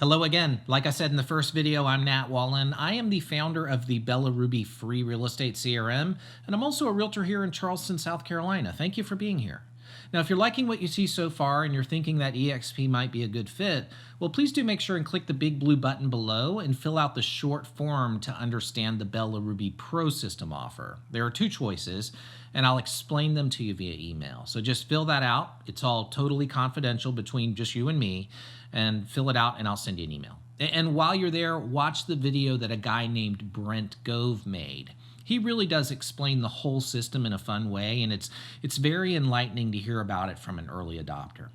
Hello again. Like I said in the first video, I'm Nat Wallen. I am the founder of the Bella Ruby Free Real Estate CRM, and I'm also a realtor here in Charleston, South Carolina. Thank you for being here. Now, if you're liking what you see so far and you're thinking that EXP might be a good fit, well, please do make sure and click the big blue button below and fill out the short form to understand the Bella Ruby Pro System offer. There are two choices, and I'll explain them to you via email. So just fill that out. It's all totally confidential between just you and me, and fill it out and I'll send you an email. And while you're there, watch the video that a guy named Brent Gove made. He really does explain the whole system in a fun way, and it's very enlightening to hear about it from an early adopter.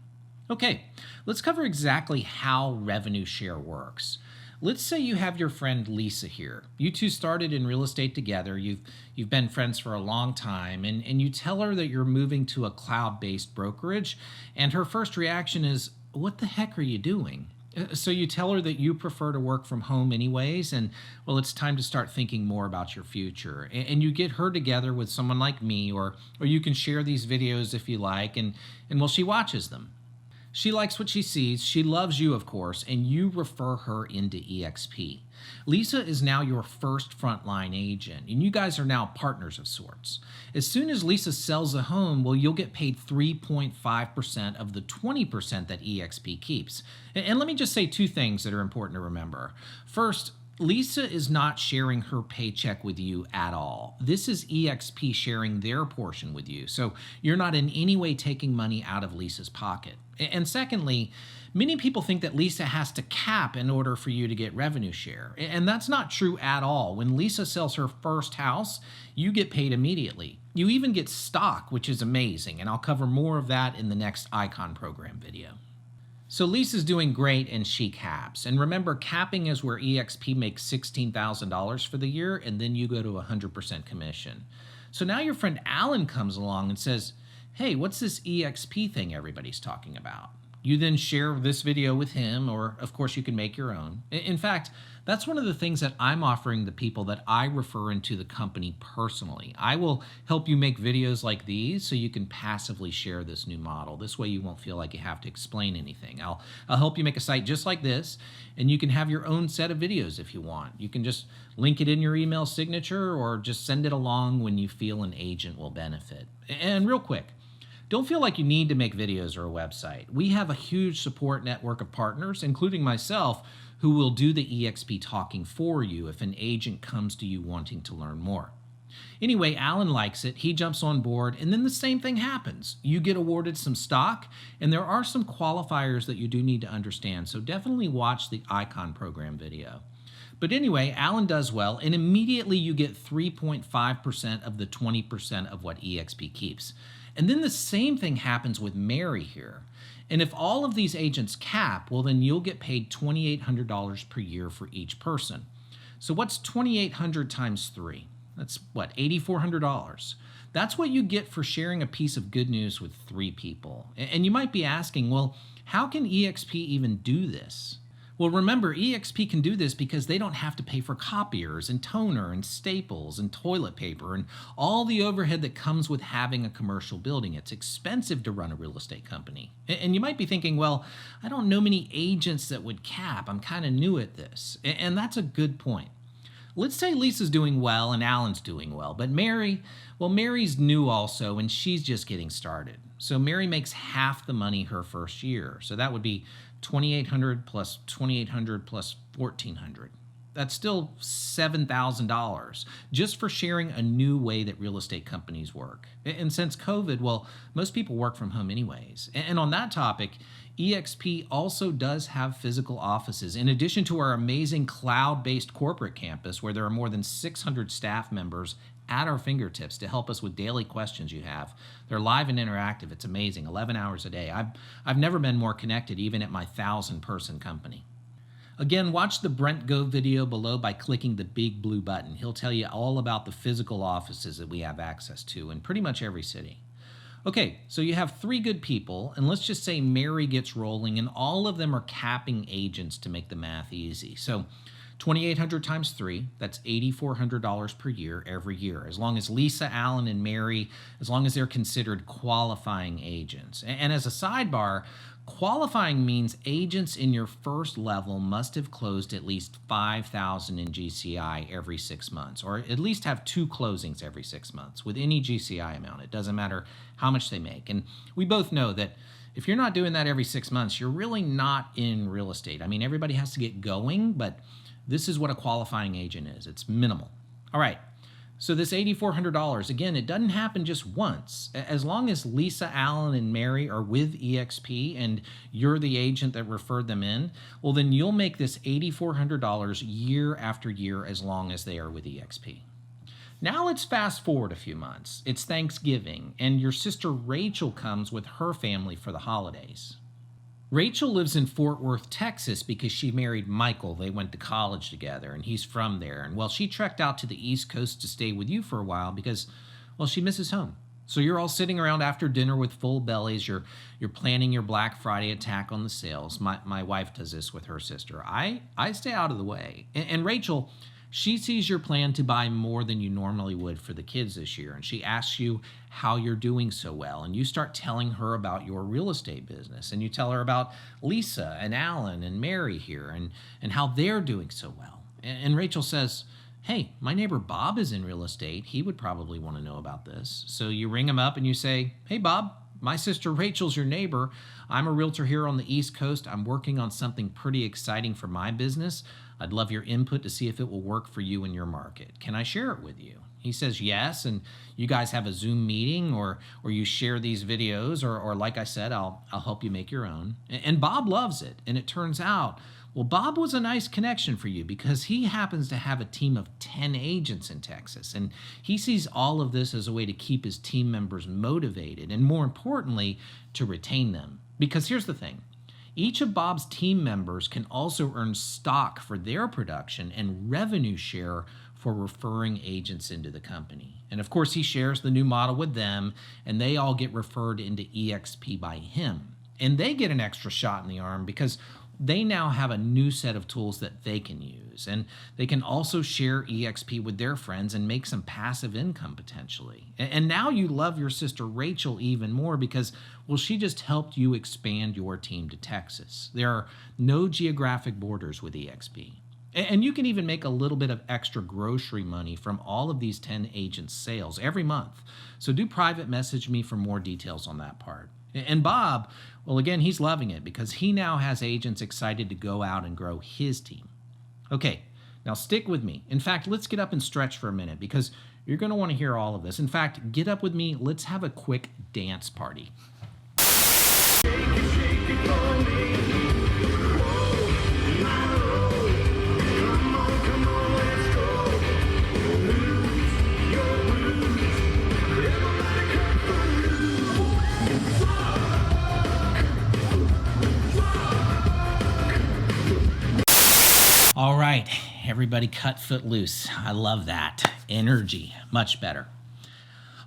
Okay, let's cover exactly how revenue share works. Let's say you have your friend Lisa here. You two started in real estate together. You've been friends for a long time, and you tell her that you're moving to a cloud-based brokerage, and her first reaction is, "What the heck are you doing?" So you tell her that you prefer to work from home anyways, and well, it's time to start thinking more about your future. And you get her together with someone like me, or you can share these videos if you like, and well, she watches them. She likes what she sees, she loves you, of course, and you refer her into EXP. Lisa is now your first frontline agent, and you guys are now partners of sorts. As soon as Lisa sells a home, well, you'll get paid 3.5% of the 20% that EXP keeps. And let me just say two things that are important to remember. First, Lisa is not sharing her paycheck with you at all. This is EXP sharing their portion with you, so you're not in any way taking money out of Lisa's pocket. And secondly, many people think that Lisa has to cap in order for you to get revenue share. And that's not true at all. When Lisa sells her first house, you get paid immediately. You even get stock, which is amazing, and I'll cover more of that in the next Icon program video. So Lisa's doing great and she caps. And remember, capping is where EXP makes $16,000 for the year, and then you go to 100% commission. So now your friend Alan comes along and says, "Hey, what's this EXP thing everybody's talking about?" You then share this video with him, or of course you can make your own. In fact, that's one of the things that I'm offering the people that I refer into the company personally. I will help you make videos like these so you can passively share this new model. This way you won't feel like you have to explain anything. I'll help you make a site just like this, and you can have your own set of videos if you want. You can just link it in your email signature or just send it along when you feel an agent will benefit. And real quick, don't feel like you need to make videos or a website. We have a huge support network of partners, including myself, who will do the EXP talking for you if an agent comes to you wanting to learn more. Anyway, Alan likes it, he jumps on board, and then the same thing happens. You get awarded some stock, and there are some qualifiers that you do need to understand, so definitely watch the Icon program video. But anyway, Alan does well, and immediately you get 3.5% of the 20% of what EXP keeps. And then the same thing happens with Mary here. And if all of these agents cap, well, then you'll get paid $2,800 per year for each person. So what's 2,800 times 3? That's what, $8,400. That's what you get for sharing a piece of good news with 3 people. And you might be asking, well, how can EXP even do this? Well, remember, EXP can do this because they don't have to pay for copiers and toner and staples and toilet paper and all the overhead that comes with having a commercial building. It's expensive to run a real estate company. And you might be thinking, well, I don't know many agents that would cap. I'm kind of new at this. And that's a good point. Let's say Lisa's doing well and Alan's doing well, but Mary, well, Mary's new also, and she's just getting started. So Mary makes half the money her first year. So that would be $2,800 plus $2,800 plus $1,400. That's still $7,000 just for sharing a new way that real estate companies work. And since COVID, well, most people work from home anyways. And on that topic, EXP also does have physical offices, in addition to our amazing cloud-based corporate campus where there are more than 600 staff members at our fingertips to help us with daily questions you have. They're live and interactive. It's amazing, 11 hours a day. I've never been more connected, even at my 1,000-person company. Again, watch the Brent Go video below by clicking the big blue button. He'll tell you all about the physical offices that we have access to in pretty much every city. Okay, so you have 3 good people, and let's just say Mary gets rolling, and all of them are capping agents to make the math easy. So 2,800 times 3, that's $8,400 per year every year, as long as Lisa, Alan, and Mary, as long as they're considered qualifying agents. And as a sidebar, Qualifying means agents in your first level must have closed at least 5,000 in GCI every 6 months, or at least have 2 closings every 6 months with any GCI amount. It doesn't matter how much they make. And we both know that if you're not doing that every 6 months, you're really not in real estate. I mean, everybody has to get going, but this is what a qualifying agent is. It's minimal. All right. So this $8,400, again, it doesn't happen just once. As long as Lisa, Allen, and Mary are with EXP and you're the agent that referred them in, well, then you'll make this $8,400 year after year as long as they are with EXP. Now let's fast forward a few months. It's Thanksgiving, and your sister Rachel comes with her family for the holidays. Rachel lives in Fort Worth, Texas because she married Michael. They went to college together and he's from there. And well, she trekked out to the East Coast to stay with you for a while because, well, she misses home. So you're all sitting around after dinner with full bellies. You're planning your Black Friday attack on the sales. My wife does this with her sister. I stay out of the way. And Rachel, she sees your plan to buy more than you normally would for the kids this year, and she asks you how you're doing so well, and you start telling her about your real estate business, and you tell her about Lisa and Alan and Mary here and how they're doing so well. And Rachel says, hey, my neighbor Bob is in real estate. He would probably want to know about this. So you ring him up and you say, hey, Bob, my sister Rachel's your neighbor. I'm a realtor here on the East Coast. I'm working on something pretty exciting for my business. I'd love your input to see if it will work for you in your market. Can I share it with you? He says yes, and you guys have a Zoom meeting or you share these videos, or like I said, I'll help you make your own. And Bob loves it, and it turns out, well, Bob was a nice connection for you because he happens to have a team of 10 agents in Texas, and he sees all of this as a way to keep his team members motivated and, more importantly, to retain them. Because here's the thing. Each of Bob's team members can also earn stock for their production and revenue share for referring agents into the company. And of course, he shares the new model with them, and they all get referred into EXP by him. And they get an extra shot in the arm because they now have a new set of tools that they can use. And they can also share EXP with their friends and make some passive income potentially. And now you love your sister Rachel even more because, well, she just helped you expand your team to Texas. There are no geographic borders with EXP. And you can even make a little bit of extra grocery money from all of these 10 agents' sales every month. So do private message me for more details on that part. And Bob, well, again, he's loving it because he now has agents excited to go out and grow his team. Okay, now stick with me. In fact, let's get up and stretch for a minute because you're going to want to hear all of this. In fact, get up with me. Let's have a quick dance party. All right, everybody cut foot loose. I love that. Energy, much better.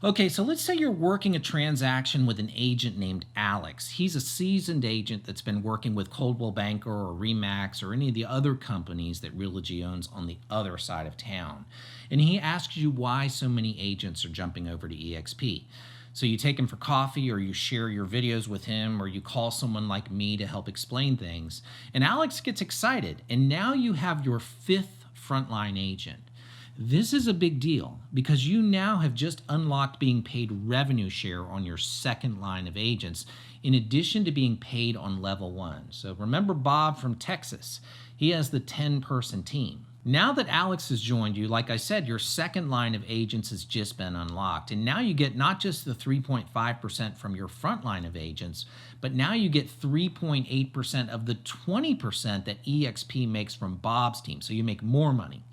Okay, so let's say you're working a transaction with an agent named Alex. He's a seasoned agent that's been working with Coldwell Banker or Remax or any of the other companies that Realogy owns on the other side of town. And he asks you why so many agents are jumping over to EXP. So you take him for coffee, or you share your videos with him, or you call someone like me to help explain things. And Alex gets excited, and now you have your 5th frontline agent. This is a big deal because you now have just unlocked being paid revenue share on your 2nd line of agents, in addition to being paid on level 1. So remember Bob from Texas. He has the 10-person team. Now that Alex has joined you, like I said, your 2nd line of agents has just been unlocked. And now you get not just the 3.5% from your front line of agents, but now you get 3.8% of the 20% that EXP makes from Bob's team. So you make more money.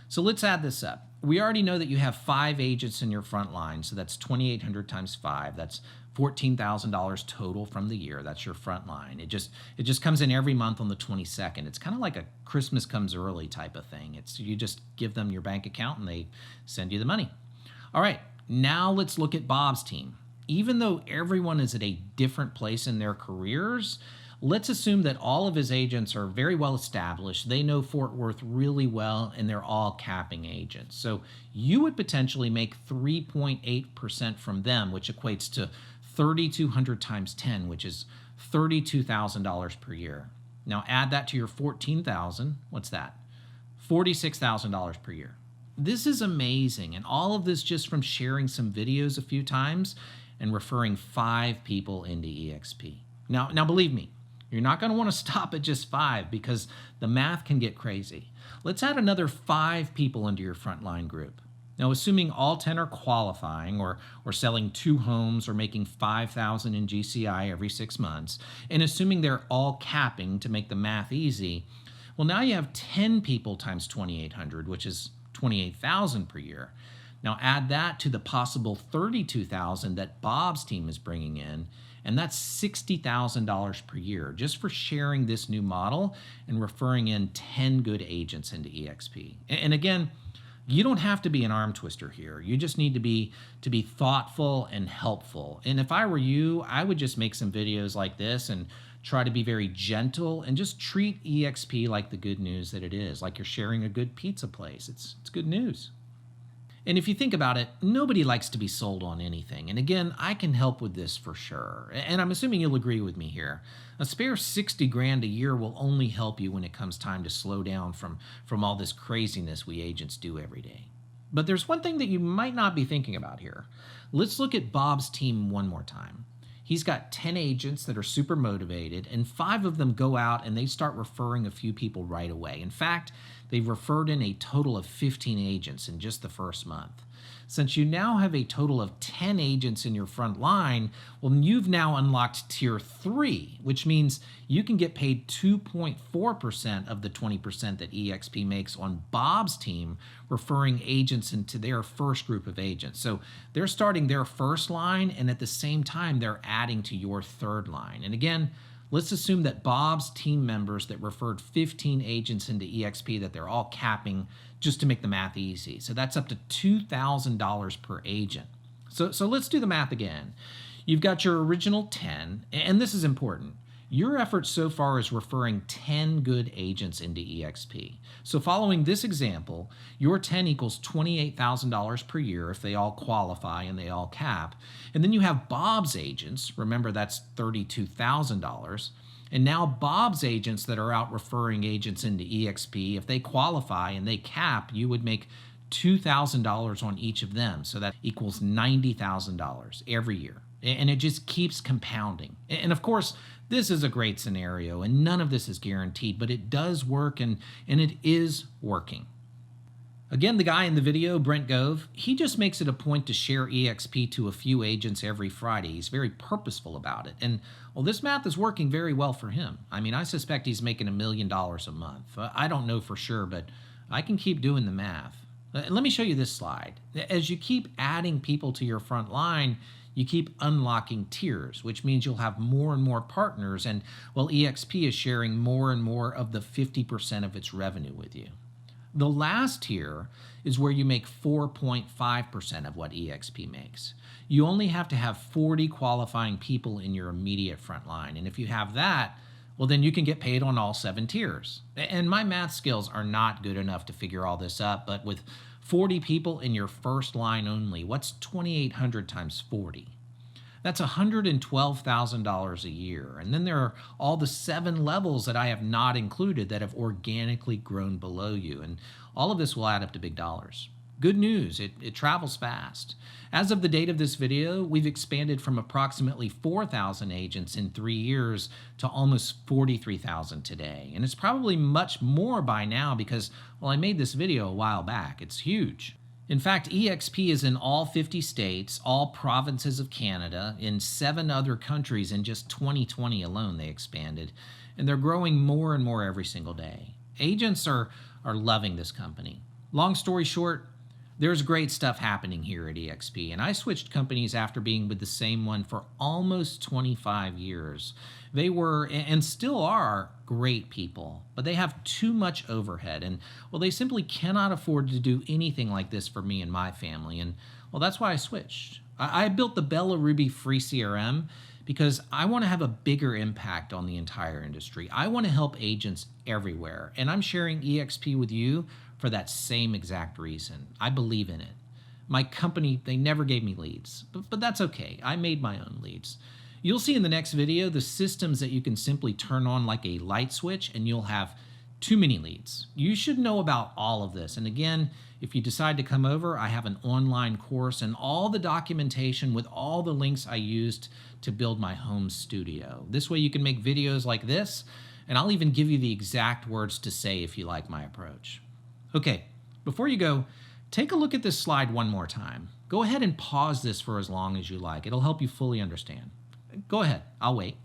So let's add this up. We already know that you have 5 agents in your front line. So that's 2,800 times 5. That's $14,000 total from the year. That's your front line. It just comes in every month on the 22nd. It's kind of like a Christmas comes early type of thing. You just give them your bank account and they send you the money. All right, now let's look at Bob's team. Even though everyone is at a different place in their careers, let's assume that all of his agents are very well established. They know Fort Worth really well, and they're all capping agents. So you would potentially make 3.8% from them, which equates to 3,200 times 10, which is $32,000 per year. Now add that to your $14,000. What's that? $46,000 per year. This is amazing, and all of this just from sharing some videos a few times and referring 5 people into EXP. Now believe me, you're not going to want to stop at just 5 because the math can get crazy. Let's add another 5 people into your frontline group. Now, assuming all 10 are qualifying or selling 2 homes or making $5,000 in GCI every 6 months, and assuming they're all capping to make the math easy, well, now you have 10 people times 2,800, which is 28,000 per year. Now add that to the possible 32,000 that Bob's team is bringing in, and that's $60,000 per year just for sharing this new model and referring in 10 good agents into EXP. And again, you don't have to be an arm twister here. You just need to be thoughtful and helpful. And if I were you, I would just make some videos like this and try to be very gentle and just treat EXP like the good news that it is, like you're sharing a good pizza place. It's good news. And if you think about it, nobody likes to be sold on anything. And again, I can help with this for sure. And I'm assuming you'll agree with me here. A spare 60 grand a year will only help you when it comes time to slow down from all this craziness we agents do every day. But there's one thing that you might not be thinking about here. Let's look at Bob's team one more time. He's got 10 agents that are super motivated, and 5 of them go out and they start referring a few people right away. In fact, they've referred in a total of 15 agents in just the first month. Since you now have a total of 10 agents in your front line, well, you've now unlocked tier 3, which means you can get paid 2.4% of the 20% that EXP makes on Bob's team, referring agents into their first group of agents. So they're starting their first line, and at the same time, they're adding to your third line. And again, let's assume that Bob's team members that referred 15 agents into EXP, that they're all capping just to make the math easy. So that's up to $2,000 per agent. So let's do the math again. You've got your original 10, and this is important. Your effort so far is referring 10 good agents into EXP. So following this example, your 10 equals $28,000 per year if they all qualify and they all cap. And then you have Bob's agents, remember that's $32,000. And now Bob's agents that are out referring agents into EXP, if they qualify and they cap, you would make $2,000 on each of them. So that equals $90,000 every year. And it just keeps compounding. And of course, this is a great scenario, and none of this is guaranteed, but it does work, and it is working. Again, the guy in the video, Brent Gove, he just makes it a point to share EXP to a few agents every Friday. He's very purposeful about it. And, well, this math is working very well for him. I mean, I suspect he's making $1 million a month. I don't know for sure, but I can keep doing the math. Let me show you this slide. As you keep adding people to your front line, you keep unlocking tiers, which means you'll have more and more partners, and, well, EXP is sharing more and more of the 50% of its revenue with you. The last tier is where you make 4.5% of what EXP makes. You only have to have 40 qualifying people in your immediate front line, and if you have that, well, then you can get paid on all 7 tiers. And my math skills are not good enough to figure all this up, but with 40 people in your first line only, what's 2,800 times 40? That's $112,000 a year. And then there are all the 7 levels that I have not included that have organically grown below you. And all of this will add up to big dollars. Good news, it travels fast. As of the date of this video, we've expanded from approximately 4,000 agents in 3 years to almost 43,000 today. And it's probably much more by now because, well, I made this video a while back. It's huge. In fact, EXP is in all 50 states, all provinces of Canada, in 7 other countries. In just 2020 alone, they expanded. And they're growing more and more every single day. Agents are loving this company. Long story short, there's great stuff happening here at EXP, and I switched companies after being with the same one for almost 25 years. They were, and still are, great people, but they have too much overhead, and, well, they simply cannot afford to do anything like this for me and my family, and, well, that's why I switched. I built the Bella Ruby free CRM because I want to have a bigger impact on the entire industry. I want to help agents everywhere, and I'm sharing EXP with you for that same exact reason. I believe in it. My company, they never gave me leads, but that's okay. I made my own leads. You'll see in the next video the systems that you can simply turn on like a light switch and you'll have too many leads. You should know about all of this. And again, if you decide to come over, I have an online course and all the documentation with all the links I used to build my home studio. This way you can make videos like this, and I'll even give you the exact words to say if you like my approach. Okay, before you go, take a look at this slide one more time. Go ahead and pause this for as long as you like. It'll help you fully understand. Go ahead, I'll wait.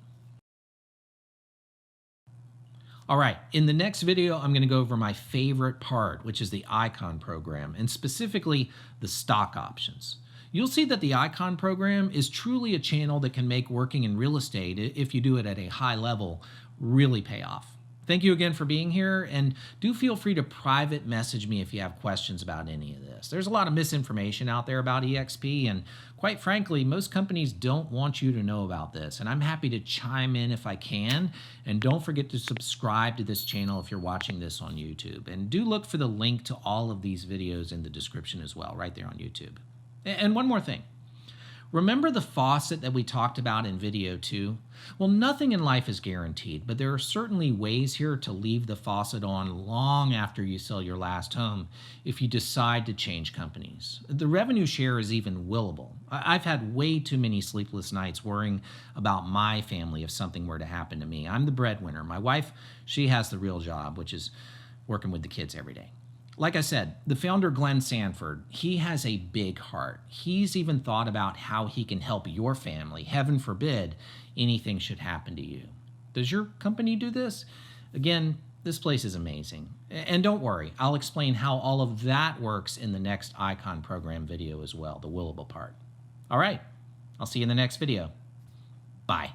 All right, in the next video, I'm going to go over my favorite part, which is the icon program, and specifically the stock options. You'll see that the icon program is truly a channel that can make working in real estate, if you do it at a high level, really pay off. Thank you again for being here, and do feel free to private message me if you have questions about any of this. There's a lot of misinformation out there about EXP, and quite frankly, most companies don't want you to know about this, and I'm happy to chime in if I can. And don't forget to subscribe to this channel if you're watching this on YouTube. And do look for the link to all of these videos in the description as well, right there on YouTube. And one more thing. Remember the faucet that we talked about in video 2? Well, nothing in life is guaranteed, but there are certainly ways here to leave the faucet on long after you sell your last home if you decide to change companies. The revenue share is even willable. I've had way too many sleepless nights worrying about my family if something were to happen to me. I'm the breadwinner. My wife, she has the real job, which is working with the kids every day. Like I said, the founder, Glenn Sanford, he has a big heart. He's even thought about how he can help your family. Heaven forbid anything should happen to you. Does your company do this? Again, this place is amazing. And don't worry, I'll explain how all of that works in the next icon program video as well, the willable part. All right, I'll see you in the next video. Bye.